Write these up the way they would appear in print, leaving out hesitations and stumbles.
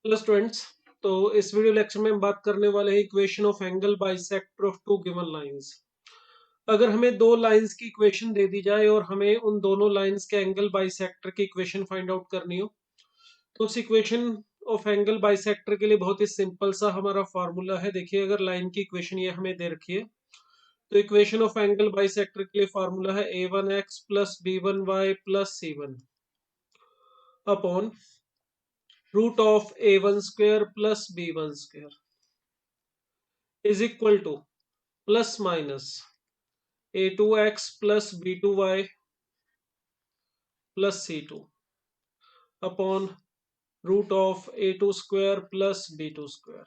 Hello students. तो इस video lecture में हम बात करने वाले हैं equation of angle bisector of two given lines. अगर हमें दो लाइंस की इक्वेशन दे दी जाए और हमें उन दोनों लाइंस के एंगल बाइसेक्टर की इक्वेशन फाइंड आउट करनी हो, तो उस इक्वेशन ऑफ एंगल बाइसेक्टर के लिए बहुत ही सिंपल सा हमारा फार्मूला है। देखिए, अगर लाइन की इक्वेशन ये हमें दे रखी है, तो इक्वेशन ऑफ एंगल बाइसेक्टर के लिए फार्मूला है a1x plus b1y plus c1 upon root of a1 square plus b1 square is equal to plus minus a2x plus b2y plus c2 upon root of a2 square plus b2 square.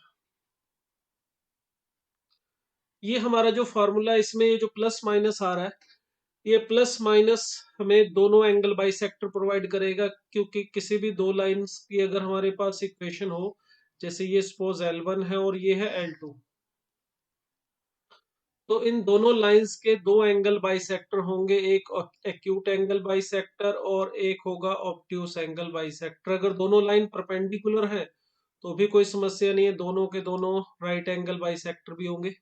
ये हमारा जो formula है, इसमें ये जो plus minus आ रहा है, ये प्लस माइनस हमें दोनों एंगल बाइसेक्टर प्रोवाइड करेगा, क्योंकि किसी भी दो लाइंस की अगर हमारे पास इक्वेशन हो, जैसे ये सपोज L1 है और ये है L2, तो इन दोनों लाइंस के दो एंगल बाइसेक्टर होंगे, एक एक्यूट एंगल बाइसेक्टर और एक होगा ऑब्ट्यूस एंगल बाइसेक्टर। अगर दोनों लाइन परपेंडिकुलर है तो भी कोई समस्या नहीं है, दोनों के दोनों राइट एंगल बाइसेक्टर भी होंगे।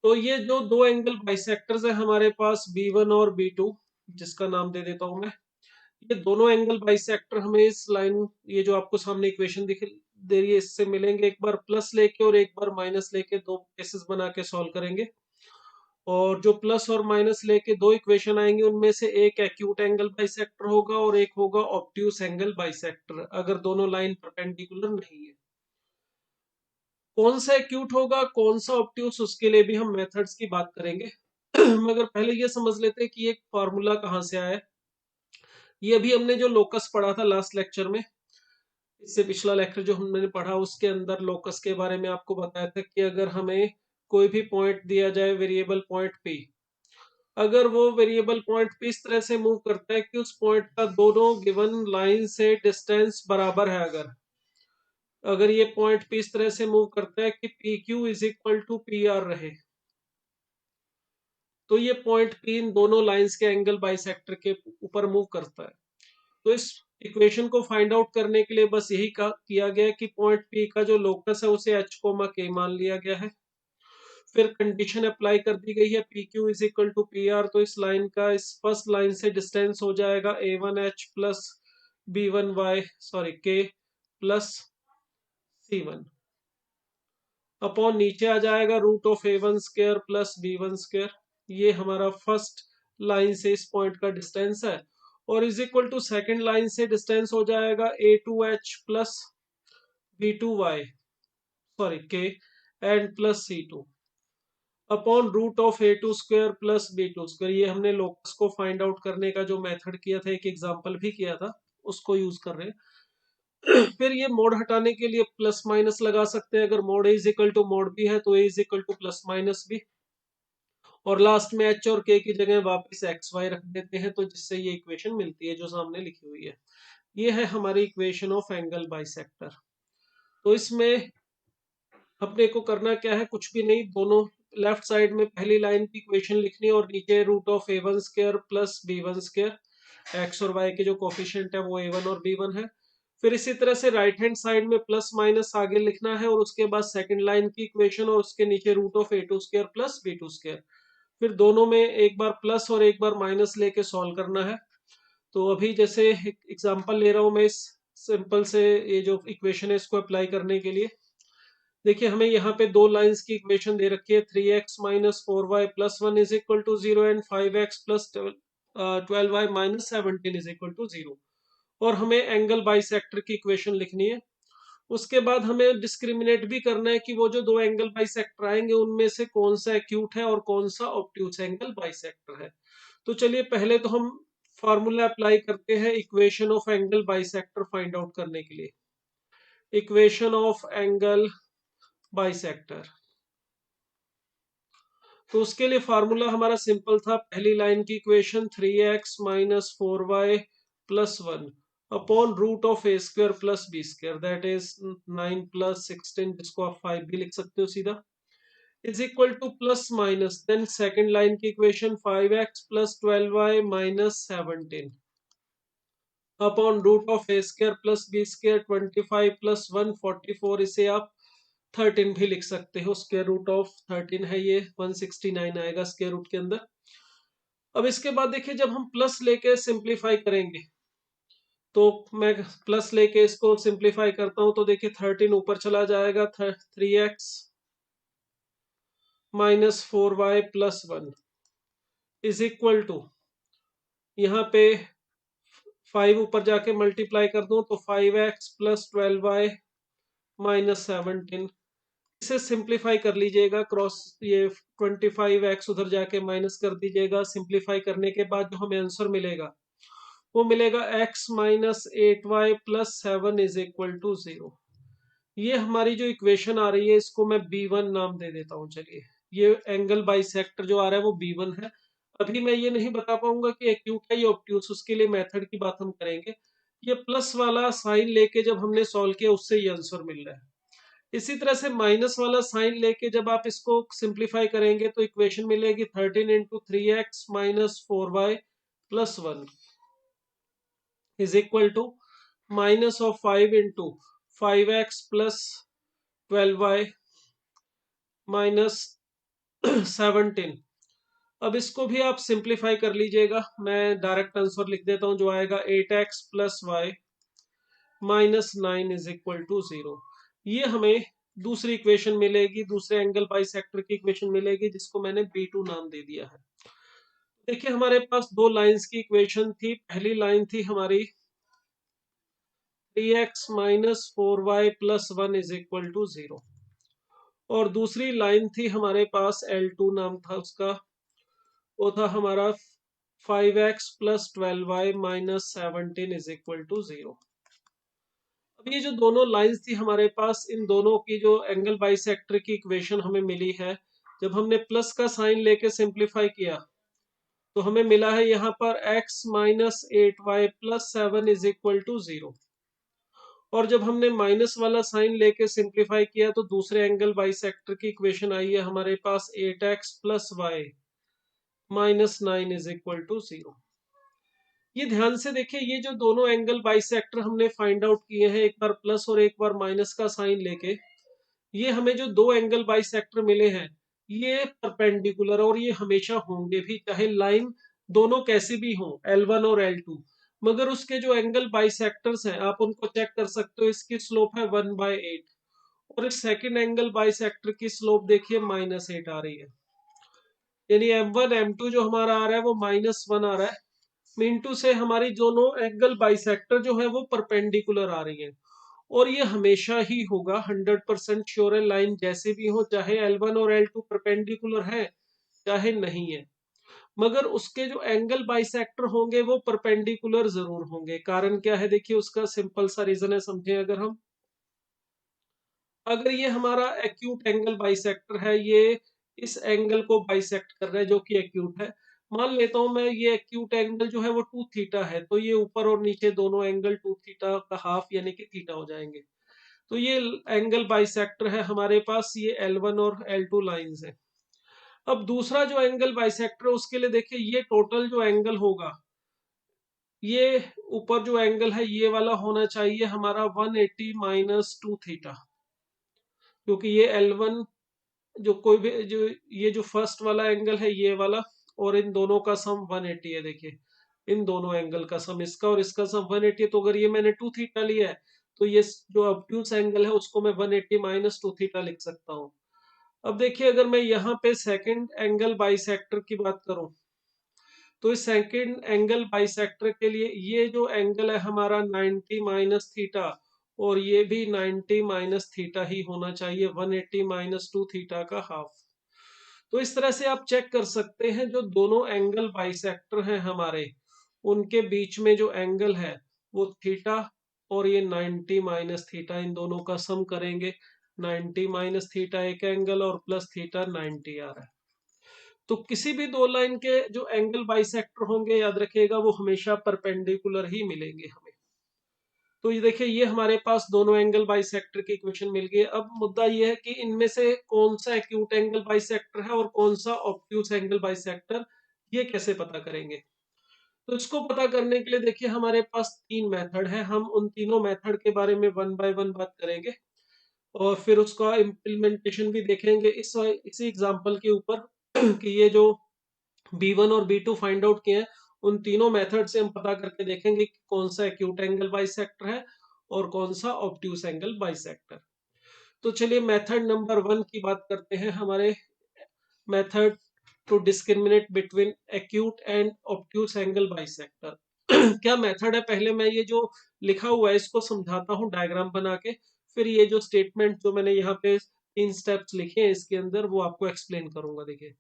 तो ये जो दो एंगल बाइसेक्टर्स है हमारे पास B1 और B2, जिसका नाम दे देता हूं मैं, ये दोनों एंगल बाइसेक्टर हमें इस लाइन, ये जो आपको सामने इक्वेशन दिख दे रही है, इससे मिलेंगे। एक बार प्लस लेके और एक बार माइनस लेके दो केसेस बना के सॉल्व करेंगे, और जो प्लस और माइनस लेके दो इक्वेशन आएंगे, उनमें से एक एक्यूट एंगल बाइसेक्टर होगा और एक होगा ऑब्ट्यूस एंगल बाइसेक्टर, अगर दोनों लाइन परपेंडिकुलर नहीं है। कौन सा एक्यूट होगा, कौन सा ऑब्ट्यूस, उसके लिए भी हम मेथड्स की बात करेंगे। मगर पहले ये समझ लेते हैं कि एक फॉर्मूला कहाँ से आया है। ये अभी हमने जो लोकस पढ़ा था लास्ट लेक्चर में, इससे पिछला लेक्चर जो हमने पढ़ा, उसके अंदर लोकस के बारे में आपको बताया था कि अगर हमें कोई भी पॉइंट दिया जाए, वेरिएबल पॉइंट पी, अगर वो वेरिएबल पॉइंट पे इस तरह से मूव करता है कि उस पॉइंट का दोनों गिवन लाइन से डिस्टेंस बराबर है, अगर अगर ये पॉइंट पे इस तरह से मूव करता है कि P Q is equal to P R रहे, तो ये पॉइंट पी इन दोनों लाइंस के एंगल बाइसेक्टर के ऊपर मूव करता है। तो इस इक्वेशन को फाइंड आउट करने के लिए बस यही किया गया है कि पॉइंट पी का जो लोकस है उसे h कोमा k मान लिया गया है। फिर कंडीशन अप्लाई कर दी गई है P Q is equal to P R, तो इस लाइन का इस फर्स्ट लाइन से डिस्टेंस हो जाएगा a1h plus b1y sorry k plus c1 upon नीचे आ जाएगा root of a1 square plus b1 square. ये हमारा फर्स्ट लाइन से इस पॉइंट का डिस्टेंस है, और is equal to second line से डिस्टेंस हो जाएगा a2h plus b2y sorry k and plus c2 upon root of a2 square plus b2 square. ये हमने लोकस को फाइंड आउट करने का जो मेथड किया था, एक एग्जांपल भी किया था, उसको यूज कर रहे हैं। फिर ये मोड हटाने के लिए प्लस माइनस लगा सकते हैं, अगर mod A is equal to mod B है तो A is equal to plus minus B, और लास्ट में एच और के की जगह वापस एक्स वाई रख देते हैं, तो जिससे ये इक्वेशन मिलती है जो सामने लिखी हुई है। ये है हमारी इक्वेशन ऑफ एंगल बाइसेक्टर। तो इसमें अपने को करना क्या है, कुछ भी नहीं, दोनों लेफ्ट साइड में पहली लाइन की इक्वेशन लिखनी है और नीचे root of a1 square plus b1 square, X और वाई के जो कोफिशिएंट है वो a1 और b1 है। फिर इसी तरह से राइट हैंड साइड में प्लस माइनस आगे लिखना है, और उसके बाद सेकंड लाइन की इक्वेशन और उसके नीचे root of a2 square plus b2 square. फिर दोनों में एक बार प्लस और एक बार माइनस लेके सॉल्व करना है। तो अभी जैसे एग्जांपल ले रहा हूं मैं इस सिंपल से ये जो इक्वेशन है इसको अप्लाई करने के लिए। देखिए, हमें यहाँ पे दो लाइंस की इक्वेशन दे रखी है, 3x minus 4y plus 1 is equal to 0 and 5x plus 12y minus 17 is equal to 0, और हमें एंगल बाइसेक्टर की इक्वेशन लिखनी है। उसके बाद हमें डिस्क्रिमिनेट भी करना है कि वो जो दो एंगल बाइसेक्टर आएंगे उनमें से कौन सा एक्यूट है और कौन सा ऑब्ट्यूस एंगल बाइसेक्टर है। तो चलिए पहले तो हम फार्मूला अप्लाई करते हैं equation of angle bisector find out करने के लिए। इक्वेशन ऑफ एंगल बाइसेक्टर, तो उसके लिए फार्मूला हमारा सिंपल था, पहली लाइन की equation 3x minus 4y plus 1 upon root of A square plus B square, that is 9 plus 16, जिसको आप 5 भी लिख सकते हो सीधा, is equal to plus minus, then second line की equation 5x plus 12y minus 17 upon root of A square plus B square 25 plus 144, इसे आप 13 भी लिख सकते हो। स्क्वायर रूट ऑफ 13 है ये, 169 आएगा स्क्वायर रूट के अंदर। अब इसके बाद देखिए जब हम प्लस लेके सिंप्लीफाई करेंगे, तो मैं प्लस लेके इसको सिंप्लीफाई करता हूं, तो देखिए 13 ऊपर चला जाएगा, 3x minus 4y plus 1 is equal to, यहाँ पे 5 ऊपर जाके मल्टीप्लाई कर दूं तो 5x प्लस 12y माइनस 17। इसे सिंप्लीफाई कर लीजिएगा, क्रॉस ये 25x उधर जाके माइनस कर दीजिएगा। सिंप्लीफाई करने के बाद जो हमें आंसर मिलेगा वो मिलेगा x minus 8y plus 7 is equal to 0। ये हमारी जो इक्वेशन आ रही है इसको मैं B1 नाम दे देता हूँ। चलिए, ये एंगल बाइसेक्टर जो आ रहा है वो B1 है। अभी मैं ये नहीं बता पाऊंगा कि एक्यूट है या ऑब्ट्यूस, उसके लिए मेथड की बात हम करेंगे। ये प्लस वाला साइन लेके जब हमने सॉल्व किया उससे ये आंसर मिल रहा है। इसी तरह से माइनस वाला साइन लेके जब आप इसको सिंप्लीफाई करेंगे तो इक्वेशन मिलेगी 13 into 3x minus 4y plus 1 is equal to minus of 5 into 5x plus 12y minus 17। अब इसको भी आप सिंप्लीफाई कर लीजिएगा, मैं डायरेक्ट आंसर लिख देता हूं जो आएगा 8x plus Y minus 9 is equal to 0। ये हमें दूसरी इक्वेशन मिलेगी, दूसरे एंगल बाइसेक्टर की इक्वेशन मिलेगी, जिसको मैंने B2 नाम दे दिया है। देखिए हमारे पास दो लाइंस की इक्वेशन थी। पहली लाइन थी हमारी 3x minus 4y plus 1 is equal to 0, और दूसरी लाइन थी हमारे पास L2 नाम था उसका, वो था हमारा 5x plus 12y minus 17 is equal to 0। अब ये जो दोनों लाइंस थी हमारे पास, इन दोनों की जो एंगल बाइसेक्टर की इक्वेशन हमें मिली है, जब हमने प्लस का साइन लेके सिंप्लीफाई किया तो हमें मिला है यहाँ पर x minus 8y plus 7 is equal to 0। और जब हमने माइनस वाला साइन लेके सिंप्लीफाई किया तो दूसरे एंगल बाइसेक्टर की इक्वेशन आई है हमारे पास 8x plus Y minus 9 is equal to 0। ये ध्यान से देखिए, ये जो दोनों एंगल बाइसेक्टर हमने फाइंड आउट किए हैं, एक बार प्लस और एक बार माइनस का साइन लेके, ये हमें जो दो एंगल बाइसेक्टर मिले हैं ये परपेंडिकुलर, और ये हमेशा होंगे भी, चाहे लाइन दोनों कैसी भी हो, L1 और L2। मगर उसके जो एंगल बाइसेक्टर्स हैं आप उनको चेक कर सकते हो, इसकी स्लोप है 1/8, और इस सेकंड एंगल बाइसेक्टर की स्लोप देखिए -8 आ रही है। यानी M1 M2 जो हमारा आ रहा है वो -1 आ रहा है। मिनटू से हमारी दोनों एंगल बाइसेक्टर जो है वो परपेंडिकुलर आ रही है, और ये हमेशा ही होगा, 100% श्योर है। लाइन जैसे भी हो, चाहे L1 और L2 परपेंडिकुलर है चाहे नहीं है, मगर उसके जो एंगल बाइसेक्टर होंगे वो परपेंडिकुलर जरूर होंगे। कारण क्या है, देखिए उसका सिंपल सा रीजन है, समझे। अगर ये हमारा एक्यूट एंगल बाइसेक्टर है, ये इस एंगल को बाइसेक्ट कर रहा है जो कि एक्यूट है। मान लेता हूं मैं ये एक्यूट एंगल जो है वो 2 थीटा है, तो ये ऊपर और नीचे दोनों एंगल 2 थीटा का हाफ यानी कि थीटा हो जाएंगे। तो ये एंगल बाइसेक्टर है हमारे पास, ये L1 और L2 लाइंस है। अब दूसरा जो एंगल बाइसेक्टर है उसके लिए देखिए, ये टोटल जो एंगल होगा, ये ऊपर जो एंगल है ये वाला होना चाहिए हमारा 180 माइनस 2 थीटा, क्योंकि ये L1 जो कोई भी जो ये जो फर्स्ट वाला एंगल है ये वाला, और इन दोनों का सम 180 है। देखिए इन दोनों एंगल का सम, इसका और इसका सम 180 है। तो अगर ये मैंने 2 थीटा लिया है तो ये जो ऑब्ट्यूस एंगल है उसको मैं 180 माइनस 2 थीटा लिख सकता हूँ। अब देखिए अगर मैं यहाँ पे सेकंड एंगल बाइसेक्टर की बात करूं, तो इस सेकंड एंगल बाइसेक्टर के लिए ये जो एंगल है हमारा 90 माइनस थीटा, और ये भी 90 माइनस थीटा ही होना चाहिए, 180 माइनस 2 थीटा का हाफ। तो इस तरह से आप चेक कर सकते हैं, जो दोनों एंगल बाइसेक्टर हैं हमारे, उनके बीच में जो एंगल है वो थीटा, और ये 90 माइनस थीटा, इन दोनों का सम करेंगे। 90 माइनस थीटा एक एंगल और प्लस थीटा 90 आ रहा है। तो किसी भी दो लाइन के जो एंगल बाइसेक्टर होंगे, याद रखिएगा वो हमेशा परपेंडिकुलर ही मिलेंगे हमें। तो ये देखिए, ये हमारे पास दोनों एंगल बाइसेक्टर की इक्वेशन मिल गई। अब मुद्दा ये है कि इनमें से कौन सा एक्यूट एंगल बाइसेक्टर है और कौन सा ऑब्ट्यूस एंगल बाइसेक्टर, ये कैसे पता करेंगे। तो इसको पता करने के लिए देखिए हमारे पास 3 मेथड है, हम उन तीनों मेथड के बारे में वन बाय वन बात करेंगे और फिर उसका इम्प्लीमेंटेशन भी देखेंगे इसी एग्जांपल के ऊपर कि ये जो B1 और B2 फाइंड आउट किए हैं, उन तीनों मेथड से हम पता करके देखेंगे कि कौन सा एक्यूट एंगल बाइसेक्टर है और कौन सा ऑब्ट्यूस एंगल बाइसेक्टर। तो चलिए मेथड नंबर 1 की बात करते हैं। हमारे method to discriminate between acute and obtuse angle bisector क्या मेथड है, पहले मैं ये जो लिखा हुआ है इसको समझाता हूँ डायग्राम बना के, फिर ये जो स्टेटमेंट जो मैंने यहाँ पे 3 स्टेप्स लिखे हैं इसके अंदर वो आपको एक्सप्लेन करूंगा। देखिए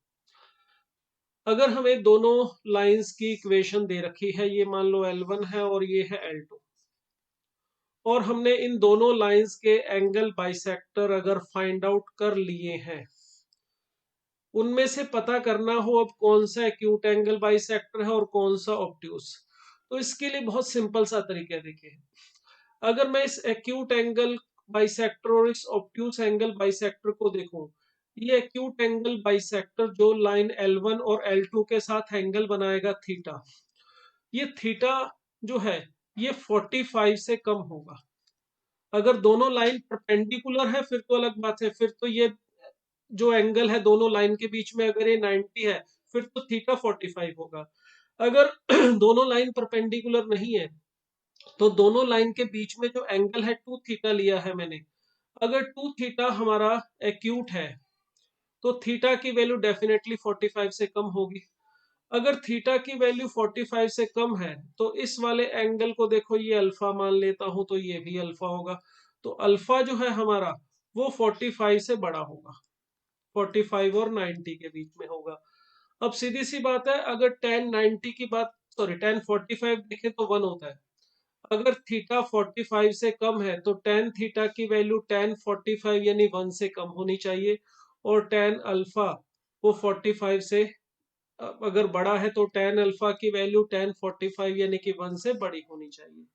अगर हमें दोनों लाइंस की इक्वेशन दे रखी है, ये मान लो L1 है और ये है L2, और हमने इन दोनों लाइंस के एंगल बाइसेक्टर अगर फाइंड आउट कर लिए हैं, उनमें से पता करना हो अब कौन सा एक्यूट एंगल बाइसेक्टर है और कौन सा ऑब्ट्यूस, तो इसके लिए बहुत सिंपल सा तरीका है। देखिए अगर मैं इस एक्यूट एंगल बाइसेक्टर और इस ऑब्ट्यूस एंगल बाइसेक्टर को देखूं, ये एक्यूट एंगल बाइसेक्टर जो लाइन L1 और L2 के साथ एंगल बनाएगा थीटा, ये थीटा जो है ये 45 से कम होगा। अगर दोनों लाइन परपेंडिकुलर है फिर तो अलग बात है, फिर तो ये जो एंगल है दोनों लाइन के बीच में अगर ये 90 है फिर तो थीटा 45 होगा। अगर दोनों लाइन परपेंडिकुलर नहीं है तो दोनों लाइन के बीच में जो एंगल है 2 थीटा लिया है मैंने, अगर 2 थीटा हमारा एक्यूट है तो थीटा की वैल्यू डेफिनेटली 45 से कम होगी। अगर थीटा की वैल्यू 45 से कम है तो इस वाले एंगल को देखो, ये अल्फा मान लेता हूं तो ये भी अल्फा होगा, तो अल्फा जो है हमारा वो 45 से बड़ा होगा, 45 और 90 के बीच में होगा। अब सीधी सी बात है, अगर टेन 90 की बात, सॉरी टेन 45 देखें तो 1 होता है। अगर थीटा 45 से कम है तो टेन थीटा की वैल्यू टेन 45 यानी 1 से कम होनी चाहिए, और टेन अल्फा वो 45 से अगर बड़ा है तो टेन अल्फा की वैल्यू टेन 45 यानी कि 1 से बड़ी होनी चाहिए।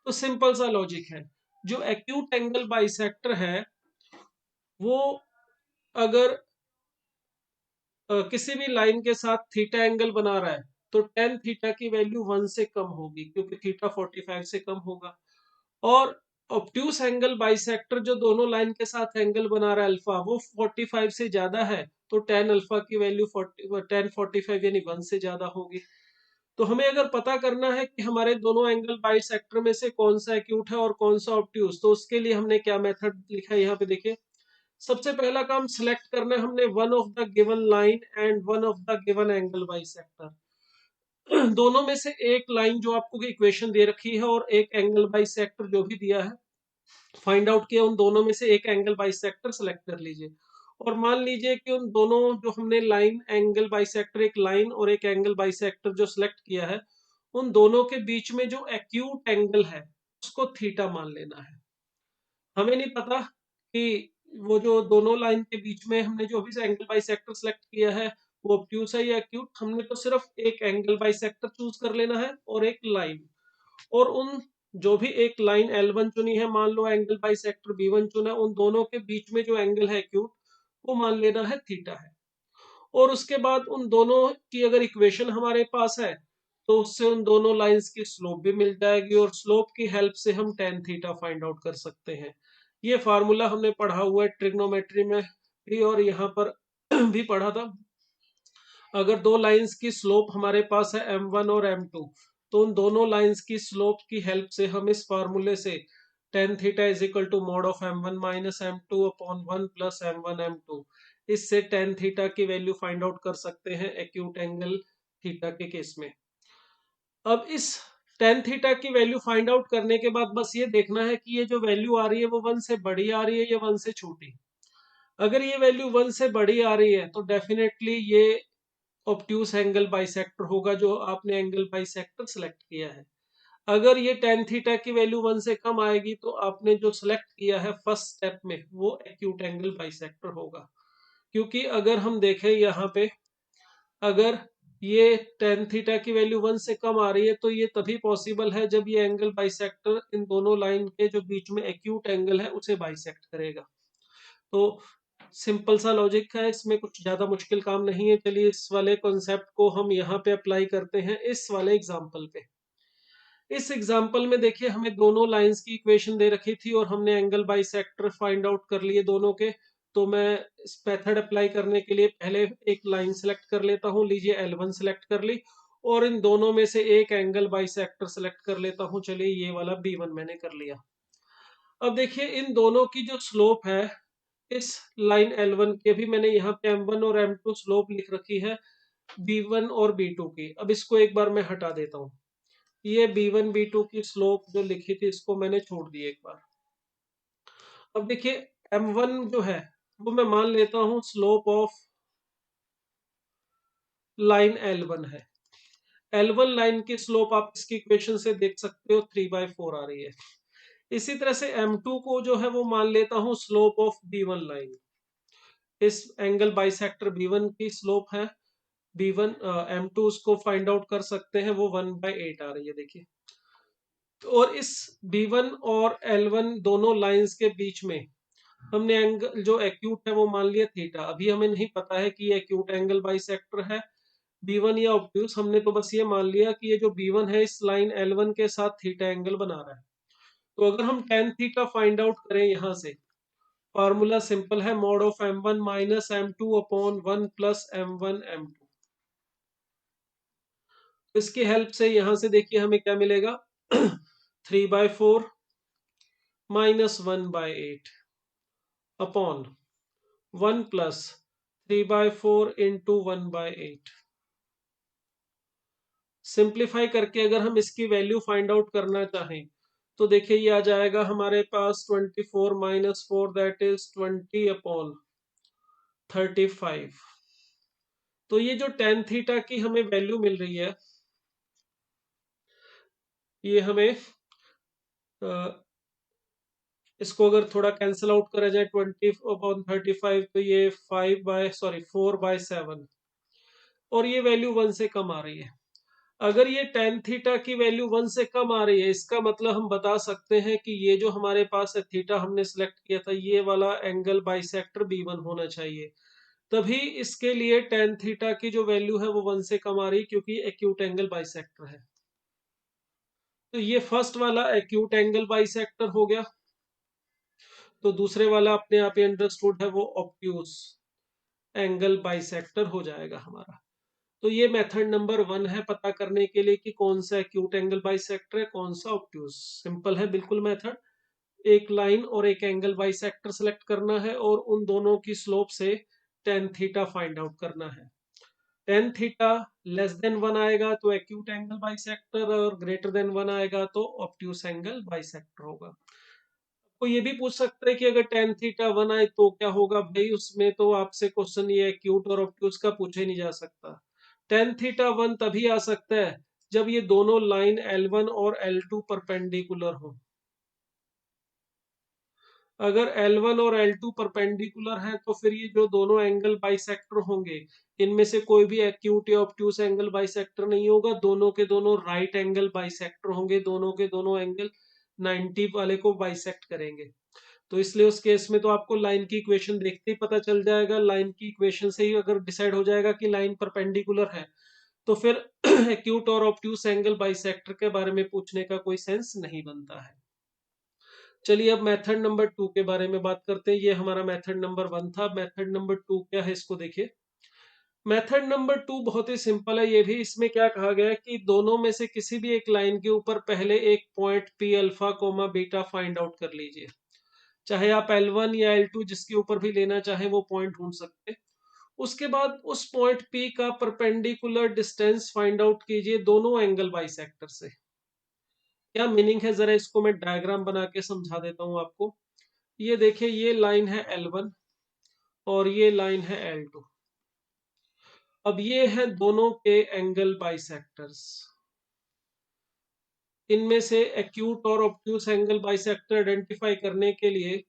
तो सिंपल सा लॉजिक है। जो एक्यूट एंगल बाइसेक्टर है वो अगर किसी भी लाइन के साथ थीटा एंगल बना रहा है तो टेन थीटा की वैल्यू 1 से कम होगी क्योंकि थीटा 45 से कम होगा। और ऑब्ट्यूस एंगल बाइसेक्टर जो दोनों लाइन के साथ एंगल बना रहा है अल्फा, वो 45 से ज्यादा है तो टेन अल्फा की वैल्यू 45 यानी 1 से ज्यादा होगी। तो हमें अगर पता करना है कि हमारे दोनों एंगल बाइसेक्टर में से कौन सा एक्यूट है और कौन सा ऑब्ट्यूस, तो उसके लिए हमने क्या मेथड लिखा है यहाँ पे देखिए। सबसे पहला काम सिलेक्ट करना है हमने one of the given line and one of the given angle bisector. दोनों में से एक लाइन जो आपको इक्वेशन दे रखी है और एक एंगल बाइसेक्टर जो भी दिया है, फाइंड आउट किया, उन दोनों में से एक एंगल बाइसेक्टर सेलेक्ट कर लीजिए। और मान लीजिए कि उन दोनों जो हमने लाइन एंगल बाइसेक्टर, एक लाइन और एक एंगल बाइसेक्टर जो सिलेक्ट किया है, उन दोनों के बीच में जो एक्यूट एंगल है उसको थीटा मान लेना है। हमें नहीं पता कि वो जो दोनों लाइन के बीच में हमने जो अभी एंगल बाइसेक्टर सेलेक्ट किया है वो ऑब्ट्यूस है या एक्यूट, हमने तो सिर्फ एक एंगल बाइसेक्टर चूज कर लेना है और एक लाइन, और उन जो भी एक लाइन L1 चुनी है, मान लो एंगल बाइसेक्टर B1 चुना, उन दोनों के बीच में जो एंगल है एक्यूट वो मान लेना है थीटा है। और उसके बाद उन दोनों की अगर इक्वेशन हमारे पास है तो उससे उन दोनों लाइंस की स्लोप भी मिल जाएगी और स्लोप की हेल्प से हम टेन थीटा फाइंड आउट कर सकते हैं। ये फार्मूला हमने पढ़ा हुआ है ट्रिग्नोमेट्री में भी और यहाँ पर भी पढ़ा था। अगर दो लाइंस की स्लोप हमारे पास है m1 और m2, तो उन दोनों लाइंस की स्लोप की हेल्प से हम इस फार्मूले से tan theta is equal to mod of m1 minus m2 upon 1 plus m1 m2, इससे टेन थीटा की वैल्यू फाइंड आउट कर सकते हैं एक्यूट एंगल थीटा के केस में। अब इस टेन थीटा की वैल्यू फाइंड आउट करने के बाद बस ये देखना है कि ये जो वैल्यू आ रही है वो 1 से बड़ी आ रही है या 1 से छोटी। अगर ये वैल्यू 1 से बड़ी आ रही है तो डेफिनेटली ये ऑब्ट्यूस एंगल बाइसेक्टर होगा जो आपने एंगल बाइसेक्टर सेलेक्ट किया है। अगर ये टेन थीटा की वैल्यू 1 से कम आएगी तो आपने जो सेलेक्ट किया है फर्स्ट स्टेप में वो एक्यूट एंगल बाइसेक्टर होगा। क्योंकि अगर हम देखें यहाँ पे, अगर ये टेन थीटा की वैल्यू 1 से कम आ रही है तो ये तभी पॉसिबल है जब ये एंगल बाइसेक्टर इन दोनों लाइन के जो बीच में एक्यूट एंगल है उसे बाइसेक्ट करेगा। तो सिंपल सा लॉजिक है, इसमें कुछ ज्यादा मुश्किल काम नहीं है। चलिए इस वाले कॉन्सेप्ट को हम यहाँ पे अप्लाई करते हैं इस वाले एग्जाम्पल पे। इस एग्जाम्पल में देखिए हमें दोनों लाइंस की इक्वेशन दे रखी थी और हमने एंगल बाइसेक्टर फाइंड आउट कर लिए दोनों के। तो मैं इस मेथड अप्लाई करने के लिए पहले एक लाइन सेलेक्ट कर लेता हूँ। लीजिए L1 सेलेक्ट कर ली और इन दोनों में से एक एंगल बाइसेक्टर सेलेक्ट कर लेता हूँ। चलिए ये वाला B1 मैंने कर लिया। अब देखिए इन दोनों की जो स्लोप है इस लाइन L1 के, भी मैंने यहाँ पे M1 और M2 स्लोप लिख रखी है B1 और B2 की। अब इसको एक बार मैं हटा देता हूँ। ये B1 B2 की स्लोप जो लिखी थी इसको मैंने छोड़ दी एक बार। अब देखिए M1 जो है वो मैं मान लेता हूँ स्लोप ऑफ लाइन L1 है। L1 लाइन की स्लोप आप इसकी इक्वेशन से देख सकते हो 3/4 आ रही है। इसी तरह से M2 को जो है वो मान लेता हूँ स्लोप ऑफ B1 लाइन। इस एंगल बाइसेक्टर B1 की स्लोप है B1, M2 उसको फाइंड आउट कर सकते हैं, वो 1/8 आ रही है देखिए। और इस B1 और L1 दोनों लाइंस के बीच में हमने एंगल जो एक्यूट है वो मान लिया थीटा। अभी हमें नहीं पता है कि ये एक्यूट एंगल बाइसेक्टर है B1 या ऑब्ट्यूस, हमने तो बस ये मान लिया कि ये जो B1 है इस लाइन L1 के साथ थीटा एंगल बना रहा है। तो अगर हम tan थीटा फाइंड आउट करें यहाँ से, फॉर्मूला सिंपल है, mod of M1 minus M2 upon 1 plus M1 M2। इसकी हेल्प से यहां से देखिए हमें क्या मिलेगा 3/4 minus 1/8 upon 1 plus 3/4 into 1/8। Simplify करके अगर हम इसकी वैल्यू फाइंड आउट करना चाहें तो देखिए ये आ जाएगा हमारे पास 24 माइनस 4 दैट इज 20 अपॉन 35। तो ये जो tan थीटा की हमें वैल्यू मिल रही है ये हमें इसको अगर थोड़ा कैंसिल आउट करा जाए 20/35 तो ये 4/7 और ये वैल्यू 1 से कम आ रही है। अगर ये tan थीटा की वैल्यू 1 से कम आ रही है इसका मतलब हम बता सकते हैं कि ये जो हमारे पास है थीटा हमने सेलेक्ट किया था ये वाला एंगल बाइसेक्टर B1 होना चाहिए। तभी इसके लिए tan थीटा की जो वैल्यू है वो 1 से कम आ रही है क्योंकि एक्यूट एंगल बाइसेक्टर है। तो ये फर्स्ट वाला एक्यूट एंगल बाइसेक्टर हो गया। तो दूसरे वाला अपने आप ही अंडरस्टूड है, वो ऑब्ट्यूस एंगल बाइसेक्टर हो जाएगा हमारा। तो ये मेथड नंबर 1 है पता करने के लिए कि कौन सा एक्यूट एंगल बाइसेक्टर है कौन सा ऑब्ट्यूस। सिंपल है बिल्कुल मेथड, एक लाइन और एक एंगल बाइसेक्टर सेलेक्ट करना है और उन दोनों की स्लोप से tan थीटा फाइंड आउट करना है। tan थीटा लेस देन 1 आएगा तो एक्यूट एंगल बाइसेक्टर और ग्रेटर देन 1 आएगा तो ऑब्ट्यूस एंगल बाइसेक्टर होगा। तो ये भी पूछ सकते हैं कि अगर tan थीटा 1 आए तो क्या होगा। भाई उसमें तो आपसे क्वेश्चन ये एक्यूट और ऑब्ट्यूस का पूछे नहीं जा सकता। tan थीटा 1 तभी आ सकता है जब ये दोनों लाइन L1 और L2 परपेंडिकुलर हो। अगर L1 और L2 परपेंडिकुलर है तो फिर ये जो दोनों एंगल बाइसेक्टर होंगे इनमें से कोई भी एक्यूट या ऑब्ट्यूस एंगल बाइसेक्टर नहीं होगा, दोनों के दोनों राइट एंगल बाइसेक्टर होंगे, दोनों के दोनों एंगल 90 वाले को बाइसेक्ट करेंगे। तो इसलिए उस केस में तो आपको लाइन की इक्वेशन देखते ही पता चल जाएगा, लाइन की इक्वेशन से ही अगर डिसाइड हो जाएगा कि लाइन परपेंडिकुलर है तो फिर एक्यूट और ऑब्ट्यूस एंगल बाइसेक्टर के बारे में पूछने का कोई सेंस नहीं बनता है। चलिए अब मेथड नंबर 2 के बारे में बात करते हैं। ये हमारा मेथड नंबर 1 था। मेथड नंबर 2 क्या है इसको देखिए। मेथड नंबर 2 बहुत ही सिंपल है ये भी। इसमें क्या कहा गया है कि दोनों में से किसी भी एक लाइन के ऊपर पहले एक point P alpha comma beta find out कर लीजिए। चाहे आप L1 या L2 जिसके ऊपर भी लेना चाहे वो पॉइंट ढूंढ सकते हैं। उसके बाद उस पॉइंट P का परपेंडिकुलर डिस्टेंस फाइंड आउट कीजिए दोनों एंगल बाइसेक्टर से। क्या मीनिंग है जरा इसको मैं डायग्राम बना के समझा देता हूं आपको। ये देखिए ये लाइन है L1 और ये लाइन है L2। अब ये है दोनों के एंगल बाइसेक्टर्स। इनमें से एक्यूट और ऑब्ट्यूस एंगल बाइसेक्टर आइडेंटिफाई करने के लिए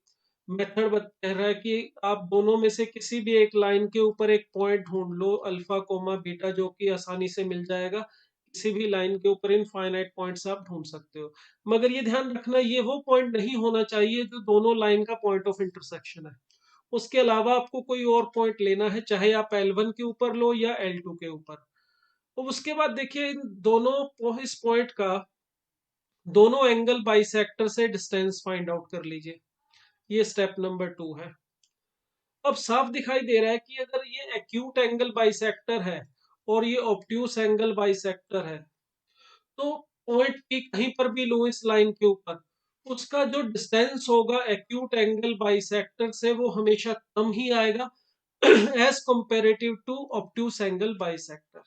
मेथड कह रहा है कि आप दोनों में से किसी भी एक लाइन के ऊपर एक पॉइंट ढूंढ लो अल्फा कोमा बीटा, जो कि आसानी से मिल जाएगा। किसी भी लाइन के ऊपर इनफाइनाइट पॉइंट्स आप ढूंढ सकते हो, मगर ये ध्यान रखना ये वो पॉइंट नहीं होना चाहिए जो दोनों लाइन का पॉइंट ऑफ इंटरसेक्शन है। उसके अलावा आपको कोई और पॉइंट लेना है, चाहे आप L1 के ऊपर लो या L2 के ऊपर। तो उसके बाद देखिए इन दोनों इस पॉइंट का दोनों एंगल बाइसेक्टर से डिस्टेंस फाइंड आउट कर लीजिए। ये स्टेप नंबर 2 है। अब साफ दिखाई दे रहा है कि अगर ये एक्यूट एंगल बाइसेक्टर है और ये ऑब्ट्यूस एंगल बाइसेक्टर है, तो पॉइंट पी कहीं पर भी लूं इस लाइन के ऊपर, उसका जो डिस्टेंस होगा एक्यूट एंगल बाइसेक्टर से वो हमेशा कम ही आएगा as comparative to obtuse angle bisector.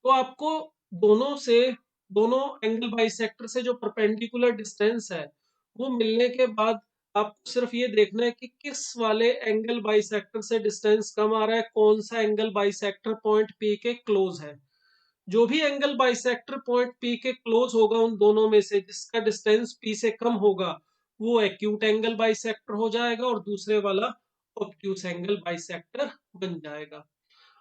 तो आपको दोनों से दोनों एंगल बाइसेक्टर से जो परपेंडिकुलर डिस्टेंस है वो मिलने के बाद आपको सिर्फ ये देखना है कि किस वाले एंगल बाइसेक्टर से डिस्टेंस कम आ रहा है, कौन सा एंगल बाइसेक्टर पॉइंट पी के क्लोज है। जो भी एंगल बाइसेक्टर पॉइंट पी के क्लोज होगा उन दोनों में से जिसका डिस्टेंस पी से कम होगा वो एक्यूट एंगल बाइसेक्टर हो जाएगा और दूसरे वाला ऑब्ट्यूस एंगल बाइसेक्टर बन जाएगा।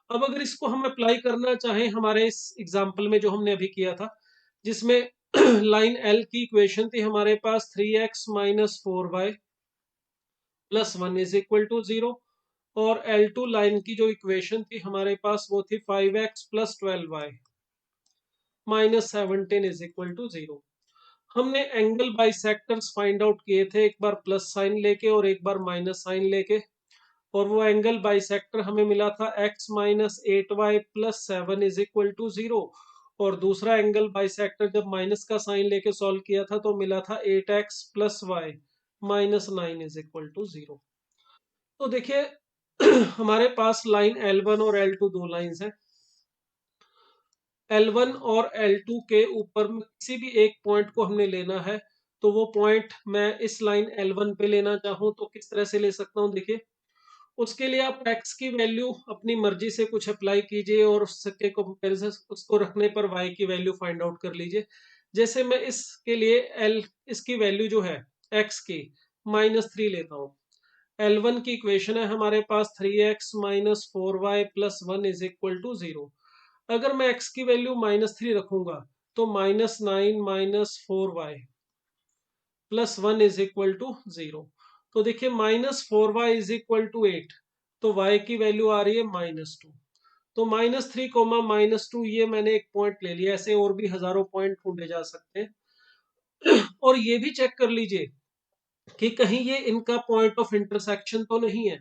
अब अगर इसको हम अप्लाई करना चाहें हमारे इस एग्जाम्पल में जो हमने अभी किया था, जिसमें लाइन एल की इक्वेशन थी हमारे पास 3x - 4y plus 1 is equal to 0, और L2 लाइन की जो इक्वेशन थी हमारे पास वो थी 5x + 12y -17 is equal to 0। हमने एंगल बाइसेक्टर्स फाइंड आउट किए थे, एक बार प्लस साइन लेके और एक बार माइनस साइन लेके, और वो एंगल बाइसेक्टर हमें मिला था x - 8y + 7 is equal to 0, और दूसरा एंगल बाइसेक्टर जब माइनस का साइन लेके सॉल्व किया था तो मिला था 8x + y -9 is equal to 0। तो देखिए हमारे पास लाइन L1 और L2 दो लाइंस हैं। L1 और L2 के ऊपर में किसी भी एक पॉइंट को हमने लेना है, तो वो पॉइंट मैं इस लाइन L1 पे लेना चाहूँ तो किस तरह से ले सकता हूँ, देखिए उसके लिए आप x की वैल्यू अपनी मर्जी से कुछ अप्लाई कीजिए और उसके कंपेरिजन उसको रखने पर y की वैल्यू फाइंड आउट कर लीजिए। जैसे मैं इसके लिए इसकी वैल्यू जो है x की -3 लेता हूँ। L1 की इक्वेशन है हमारे पास 3x - 4y + 1 is equal to 0। अगर मैं x की वैल्यू -3 रखूंगा तो -9 - 4y + 1 इज इक्वल टू 0। तो देखिए -4y इज इक्वल टू 8, तो y की वैल्यू आ रही है -2। तो -3, -2 ये मैंने एक पॉइंट ले लिया, ऐसे और भी हजारों पॉइंट ढूंढे जा सकते हैं। और ये भी चेक कर लीजिए कि कहीं ये इनका पॉइंट ऑफ इंटरसेक्शन तो नहीं है।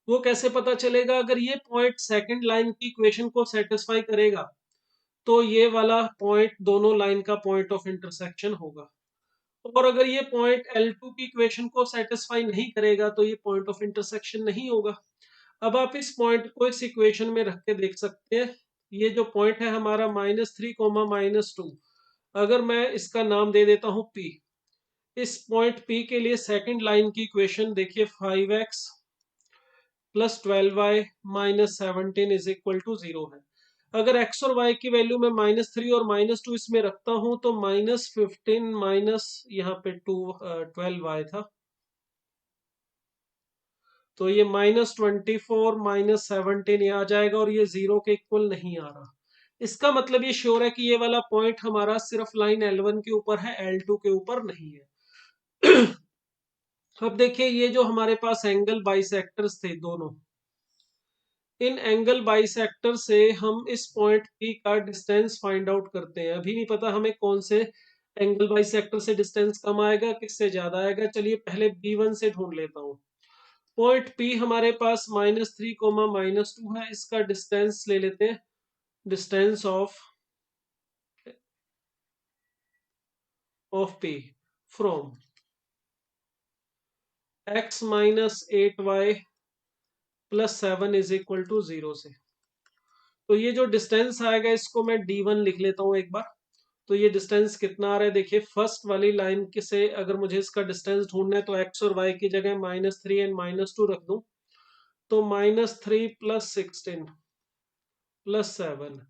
वो कैसे पता चलेगा? अगर ये पॉइंट सेकंड लाइन की इक्वेशन को सेटिस्फाई करेगा तो ये वाला पॉइंट दोनों लाइन का पॉइंट ऑफ इंटरसेक्शन होगा, और अगर ये पॉइंट L2 की इक्वेशन को सेटिस्फाई नहीं करेगा तो ये पॉइंट ऑफ इंटरसेक्शन नहीं होगा। अब आप इस पॉइंट को इस इक्वेशन में रख के देख सकते हैं। ये जो पॉइंट है हमारा -3, -2, अगर मैं इसका नाम दे देता हूं P, इस पॉइंट P के लिए सेकंड लाइन की इक्वेशन देखिए 5x + 12y -17 is equal to 0 है। अगर x और y की वैल्यू में -3 और -2 इसमें रखता हूं तो -15 माइनस यहाँ पे 12y था, तो ये -24 -17 ये आ जाएगा और ये 0 के इक्वल नहीं आ रहा। इसका मतलब ये श्योर है कि ये वाला पॉइंट हमारा सिर्फ लाइन L1 के ऊपर है, L2 के ऊपर नहीं है। अब देखिए ये जो हमारे पास एंगल बाइसेक्टर्स थे दोनों, इन एंगल बाइसेक्टर से हम इस पॉइंट पी का डिस्टेंस फाइंड आउट करते हैं। अभी नहीं पता हमें कौन से एंगल बाइसेक्टर से डिस्टेंस कम आएगा, किससे ज्यादा आएगा। चलिए पहले B1 से ढूंढ लेता हूँ। पॉइंट P हमारे पास -3, -2 है, इसका डिस्टेंस ले लेते हैं। Distance of P from x - 8y + 7 is equal to 0 से। तो ये जो डिस्टेंस आएगा इसको मैं D1 लिख लेता हूँ एक बार। तो ये डिस्टेंस कितना आ रहा है, देखिए फर्स्ट वाली लाइन के से अगर मुझे इसका डिस्टेंस ढूंढना है तो x और y की जगह -3 एंड -2 रख दूं, तो -3 + 16 + 7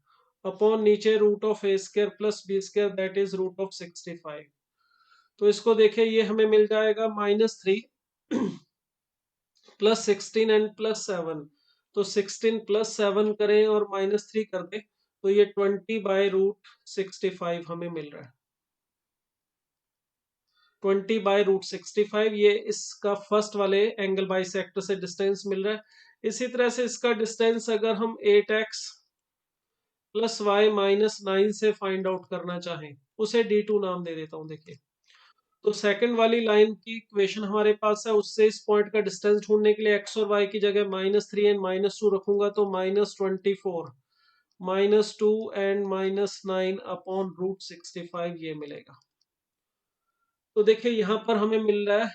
अपॉन नीचे √(a² + b², दैट इज √65। तो इसको देखिए ये हमें मिल जाएगा -3 + 16 एंड +7, तो 16 + 7 करें और -3 कर दें तो ये 20/√65 हमें मिल रहा है। 20/√65, ये इसका फर्स्ट वाले एंगल बाइसेक्टर से डिस्टेंस मिल रहा है। इसी तरह से इसका डिस्टेंस अगर हम 8x प्लस वाई माइनस 9 से फाइंड आउट करना चाहें, उसे D2 नाम दे देता हूं। देखिए, तो सेकंड वाली लाइन की इक्वेशन हमारे पास है, उससे इस पॉइंट का डिस्टेंस ढूंढने के लिए एक्स और वाई की जगह -3 एंड -2 रखूंगा, तो -24 -2 एंड -9 अपॉन √65 ये मिलेगा। तो देखिए यहां पर हमें मिल रहा है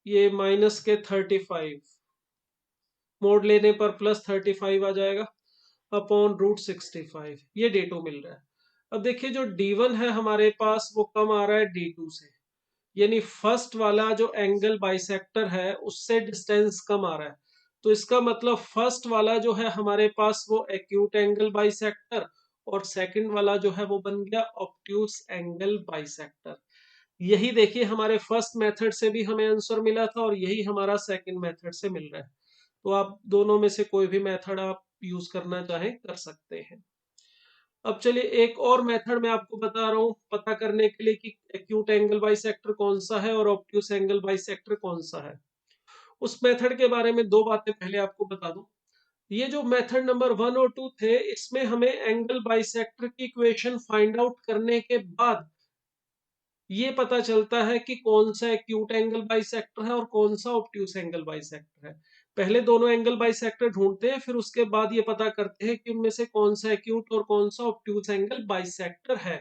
ये माइनस के 35, मोड लेने पर +35 आ जाएगा अपॉन √65, ये D2 मिल रहा है। अब देखिए जो D1 है हमारे पास वो कम आ रहा है D2 से, यानी फर्स्ट वाला जो एंगल बाइसेक्टर है उससे डिस्टेंस कम आ रहा है। तो इसका मतलब फर्स्ट वाला जो है हमारे पास वो एक्यूट एंगल बाइसेक्टर, और सेकंड वाला जो है वो बन गया ऑब्ट्यूस एंगल बाइसेक्टर। यही देखिए हमारे फर्स्ट मेथड से भी हमें आंसर मिला था, और यही हमारा सेकंड मेथड से मिल रहा है। तो आप दोनों में से कोई भी मेथड आप यूज करना चाहें कर सकते हैं। अब चलिए एक और मेथड मैं आपको बता रहा हूँ पता करने के लिए कि एक्यूट एंगल बाइसेक्टर कौन सा है और ऑब्ट्यूस एंगल बाइसेक्टर कौन सा है। उस मेथड के बारे में दो बातें पहले आपको बता दूं। ये जो मेथड नंबर 1 और 2 थे, इसमें हमें एंगल बाइसेक्टर की इक्वेशन फाइंड आउट करने के बाद ये पता चलता है कि कौन सा एक्यूट एंगल बाइसेक्टर है और कौन सा ऑब्ट्यूस एंगल बाइसेक्टर है। पहले दोनों एंगल बाइसेक्टर ढूंढते हैं, फिर उसके बाद ये पता करते हैं कि उनमें से कौन सा एक्यूट और कौन सा ऑब्ट्यूस एंगल बाइसेक्टर है।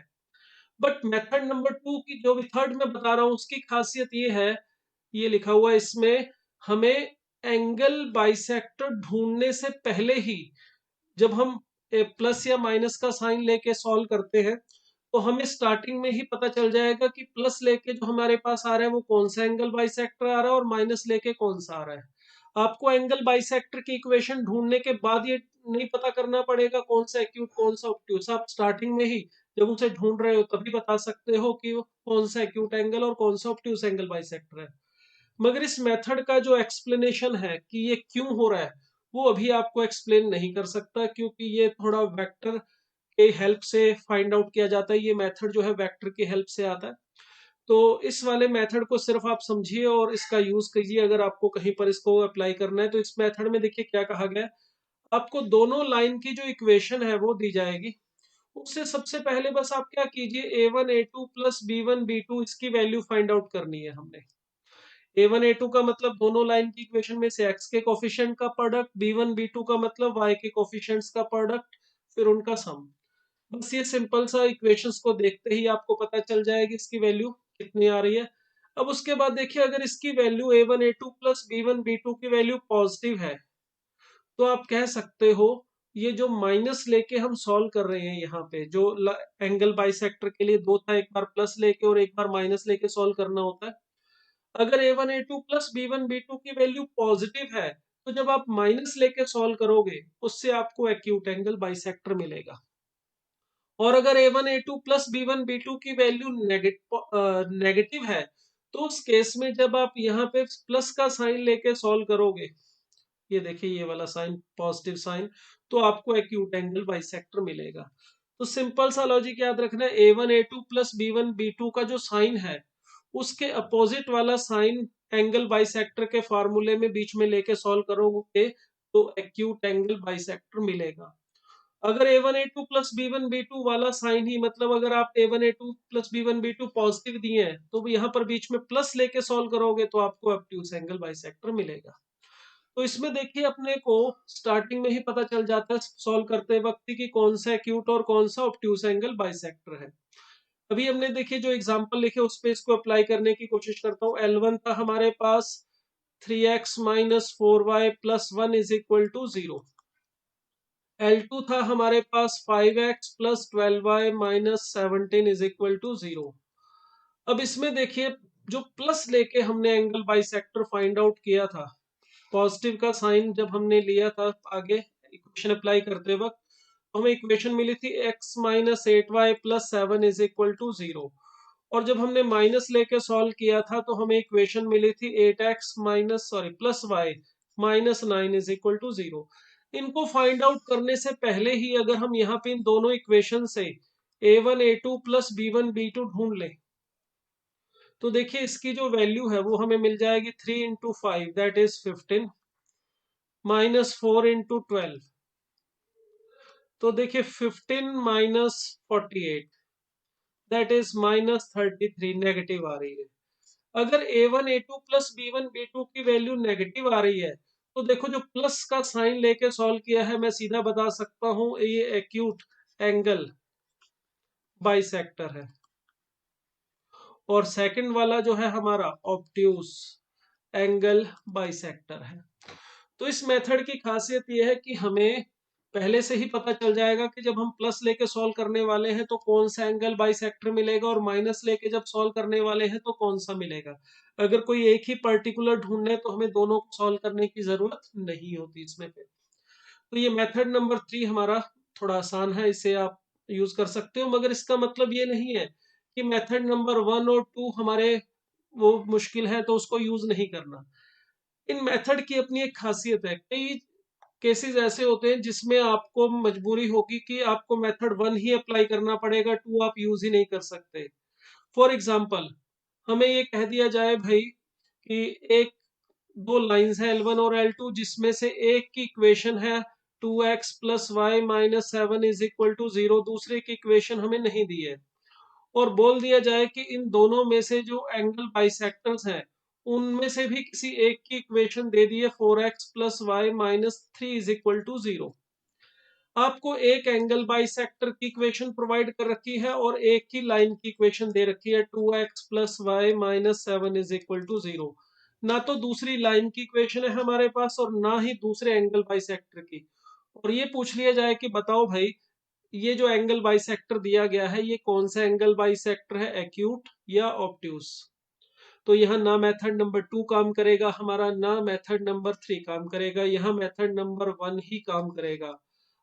बट मेथड नंबर 2 की जो भी थर्ड में बता रहा हूं उसकी खासियत ये है, ये लिखा हुआ है इसमें, हमें एंगल बाइसेक्टर ढूंढने से पहले ही जब हम प्लस या माइनस का साइन लेके सॉल्व करते हैं, तो हमें स्टार्टिंग में ही पता चल जाएगा कि प्लस लेके जो हमारे पास आ रहा है वो कौन सा एंगल बाइसेक्टर आ रहा है और माइनस लेके कौन सा आ रहा है। आपको एंगल बाइसेक्टर की इक्वेशन ढूंढने के बाद ये नहीं पता करना पड़ेगा कौन सा एक्यूट कौन सा ऑब्ट्यूस। आप स्टार्टिंग में ही जब उसे ढूंढ रहे हो तभी बता सकते हो कि वो कौन सा एक्यूट एंगल और कौन सा ऑब्ट्यूस एंगल बाइसेक्टर है। मगर इस मेथड का जो एक्सप्लेनेशन है कि ये क्यों हो रहा है, वो अभी आपको एक्सप्लेन नहीं कर सकता, क्योंकि ये थोड़ा वेक्टर के हेल्प से फाइंड आउट किया जाता है। ये मेथड जो है वेक्टर की हेल्प से आता है। तो इस वाले मेथड को सिर्फ आप समझिए और इसका यूज कीजिए अगर आपको कहीं पर इसको अप्लाई करना है। तो इस मेथड में देखिए क्या कहा गया है, आपको दोनों लाइन की जो इक्वेशन है वो दी जाएगी। उससे सबसे पहले बस आप क्या कीजिए, a1 a2 plus b1 b2 इसकी वैल्यू फाइंड आउट करनी है हमने। a1 a2 का मतलब दोनों लाइन की इक्वेशन में से x के कोफिशिएंट का प्रोडक्ट, b1 b2 का मतलब y के कोफिशिएंट्स का प्रोडक्ट, फिर उनका सम। बस ये सिंपल सा इक्वेशंस को देखते ही आपको पता चल जाएगी इसकी वैल्यू कितनी आ रही है। अब उसके बाद देखिए अगर इसकी value a1 a2 plus b1 b2 की वैल्यू पॉजिटिव है, तो आप कह सकते हो ये जो माइनस लेके हम सॉल्व कर रहे हैं यहाँ पे जो एंगल बाइसेक्टर के लिए दो था, एक बार प्लस लेके और एक बार माइनस लेके सॉल्व करना होता है। अगर a1 a2 plus b1 b2 की वैल्यू पॉजिटिव है, तो जब आप माइनस लेके सॉल्व करोगे उससे आपको एक्यूट एंगल बाइसेक्टर मिलेगा। और अगर a1 a2 plus b1 b2 की वैल्यू नेगेटिव है, तो उस केस में जब आप यहाँ पे प्लस का साइन लेके सॉल्व करोगे, ये देखिए ये वाला साइन पॉजिटिव साइन, तो आपको एक्यूट एंगल बाइसेक्टर मिलेगा। तो सिंपल सा लॉजिक याद रखना है, a1 a2 plus b1 b2 का जो साइन है उसके अपोजिट वाला साइन एंगल बाइसेक्टर के फॉर्मूले में बीच में लेके सॉल्व करोगे तो एक्यूट एंगल बाइसेक्टर मिलेगा। अगर a1 a2 plus b1 b2 वाला साइन ही, मतलब अगर आप a1 a2 plus b1 b2 positive दिए हैं तो यहाँ पर बीच में प्लस लेके सॉल्व करोगे तो आपको ऑब्ट्यूस एंगल बाइसेक्टर मिलेगा। तो इसमें देखिए अपने को स्टार्टिंग में ही पता चल जाता है सॉल्व करते वक्त कि कौन सा एक्यूट और कौन सा ऑब्ट्यूस एंगल बाइसेक्टर है। अभी हमने देखिए जो एग्जांपल लिखे उस पे इसको अप्लाई करने की कोशिश करता हूँ। L1 था हमारे पास 3x minus 4y plus 1 is equal to 0। L2 था हमारे पास 5x plus 12y minus 17 is equal to 0। अब इसमें देखिए जो प्लस लेके हमने एंगल बाइसेक्टर फाइंड आउट किया था, पॉजिटिव का साइन जब हमने लिया था आगे इक्वेशन अप्लाई करते वक्त, हमें इक्वेशन मिली थी x minus 8y plus 7 is equal to 0। और जब हमने माइनस लेके सॉल्व किया था तो हमें इक्वेशन मिली थी 8x minus plus Y minus 9 is equal to 0। इनको फाइंड आउट करने से पहले ही अगर हम यहाँ पे इन दोनों इक्वेशन से a1 a2 plus b1 b2 ढूंढ लें, तो देखिए इसकी जो वैल्यू है वो हमें मिल जाएगी 3 into 5 that is 15 minus 4 into 12, तो देखिए 15 minus 48 that is minus 33 negative आ रही है। अगर a1 a2 plus b1 b2 की वैल्यू नेगेटिव आ रही है तो देखो जो प्लस का साइन लेके सॉल्व किया है मैं सीधा बता सकता हूं ये एक्यूट एंगल बाइसेक्टर है, और सेकंड वाला जो है हमारा ऑब्ट्यूज एंगल बाइसेक्टर है। तो इस मेथड की खासियत यह है कि हमें पहले से ही पता चल जाएगा कि जब हम प्लस लेके सॉल्व करने वाले हैं तो कौन सा एंगल बाइसेक्टर मिलेगा, और माइनस लेके जब सॉल्व करने वाले हैं तो कौन सा मिलेगा। अगर कोई एक ही पर्टिकुलर ढूंढना है तो हमें दोनों को सॉल्व करने की जरूरत नहीं होती इसमें पे। तो ये मेथड नंबर 3 हमारा थोड़ा आसान है, इसे आप यूज कर सकते हो, मगर इसका मतलब ये नहीं है कि मेथड नंबर 1 और 2 हमारे वो मुश्किल है तो उसको यूज नहीं करना। इन मेथड की अपनी एक खासियत है, कई केसेस ऐसे होते हैं जिसमें आपको मजबूरी होगी कि आपको मेथड 1 ही अप्लाई करना पड़ेगा, 2 आप यूज ही नहीं कर सकते। फॉर एग्जाम्पल हमें ये कह दिया जाए भाई कि एक दो लाइंस है L1 और L2 जिसमें से एक की इक्वेशन है 2x plus Y minus 7 is equal to 0, दूसरे की इक्वेशन हमें नहीं दी है, और बोल दिया जाए कि इन दोनों में से जो एंगल बाइसेक्टर्स हैं उनमें से भी किसी एक की इक्वेशन दे दी है 4x plus Y minus 3 is equal to 0। आपको एक एंगल बाइसेक्टर की इक्वेशन प्रोवाइड कर रखी है और एक ही लाइन की इक्वेशन दे रखी है 2x plus Y minus 7 is equal to 0। ना तो दूसरी लाइन की इक्वेशन है हमारे पास और ना ही दूसरे एंगल बाइसेक्टर की, और ये पूछ लिया जाए कि बताओ भाई ये जो एंगल बाइसेक्टर दिया गया है ये कौन सा एंगल बाइसेक्टर है, एक्यूट या ऑब्ट्यूज। तो यहाँ ना मेथड नंबर 2 काम करेगा हमारा, ना मेथड नंबर 3 काम करेगा, यहाँ मेथड नंबर 1 ही काम करेगा।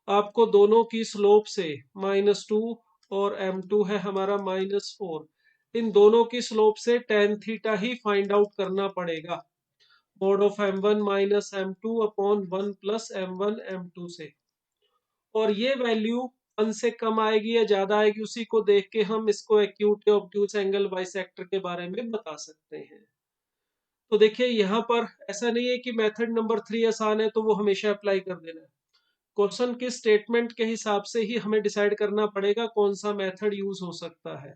आपको दोनों की स्लोप से -2 और m2 है हमारा -4, इन दोनों की स्लोप से tan थीटा ही फाइंड आउट करना पड़ेगा, mod of m1 minus m2 upon 1 plus m1 m2 से। और ये वैल्यू 1 से कम आएगी या ज्यादा आएगी उसी को देख के हम इसको एक्यूट या ऑब्ट्यूज एंगल बाइसेक्टर के बारे में बता सकते हैं। तो देखिए यहाँ पर ऐसा नहीं है कि मेथड नंबर 3 आसान है तो वो हमेशा अप्लाई कर देना है। क्वेश्चन के स्टेटमेंट के हिसाब से ही हमें डिसाइड करना पड़ेगा कौन सा मेथड यूज हो सकता है।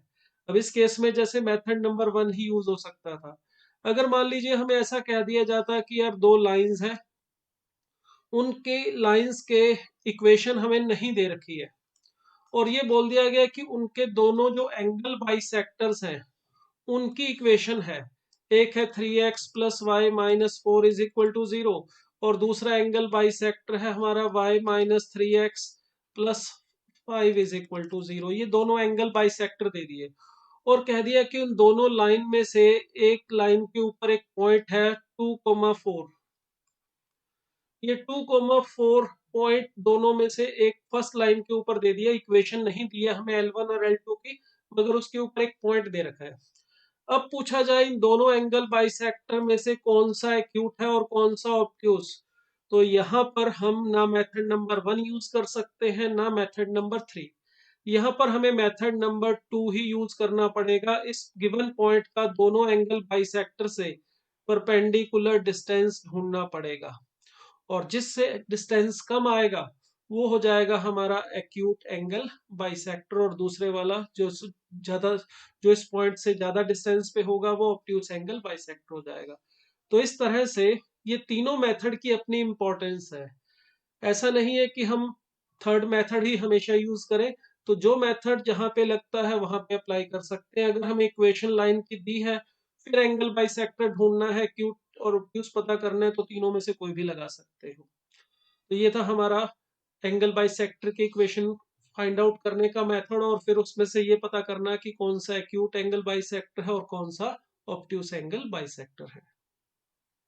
अब इस केस में जैसे मेथड नंबर 1 ही यूज हो सकता था। अगर मान लीजिए हमें ऐसा कह दिया जाता कि यार दो लाइंस हैं, उनके लाइंस के इक्वेशन हमें नहीं दे रखी है, और ये बोल दिया गया कि उनके दोनों जो एंगल बाइसेक्टर्स हैं उनकी इक्वेशन है, एक है 3x plus Y minus 4 is equal to 0, और दूसरा एंगल बाइसेक्टर है हमारा y minus 3x plus 5 is equal to 0। ये दोनों एंगल बाइसेक्टर दे दिए और कह दिया कि उन दोनों लाइन में से एक लाइन के ऊपर एक पॉइंट है 2,4। ये 2,4 पॉइंट दोनों में से एक फर्स्ट लाइन के ऊपर दे दिया, इक्वेशन नहीं दिया हमें L1 और L2 की, मगर उसके ऊपर एक पॉइंट दे रखा है। अब पूछा जाए इन दोनों एंगल बाइसेक्टर में से कौन सा एक्यूट है और कौन सा ऑब्ट्यूज, तो यहाँ पर हम ना मेथड नंबर 1 यूज कर सकते हैं ना मेथड नंबर 3। यहाँ पर हमें मेथड नंबर 2 ही यूज करना पड़ेगा। इस गिवन पॉइंट का दोनों एंगल बाइसेक्टर से परपेंडिकुलर डिस्टेंस ढूंढना पड़ेगा, और जिससे डिस्टेंस कम आएगा वो हो जाएगा हमारा एक्यूट एंगल बाइसेक्टर, और दूसरे वाला जो ज्यादा जो इस पॉइंट से ज्यादा डिस्टेंस पे होगा वो ऑब्ट्यूज एंगल बाइसेक्टर हो जाएगा। तो इस तरह से ये तीनों मेथड की अपनी इंपॉर्टेंस है। ऐसा नहीं है कि हम थर्ड मेथड ही हमेशा यूज करें, तो जो मेथड जहां पे लगता है वहां पे अप्लाई कर सकते हैं। अगर हमें इक्वेशन लाइन की दी है फिर एंगल बाइसेक्टर ढूंढना है, एक्यूट और ऑब्ट्यूज पता करना है, तो तीनों में से कोई भी लगा सकते हो। तो ये था हमारा एंगल बाइसेक्टर के इक्वेशन फाइंड आउट करने का मेथड, और फिर उसमें से ये पता करना कि कौन सा एक्यूट एंगल बाइसेक्टर है और कौन सा ऑब्ट्यूज एंगल बाइसेक्टर है।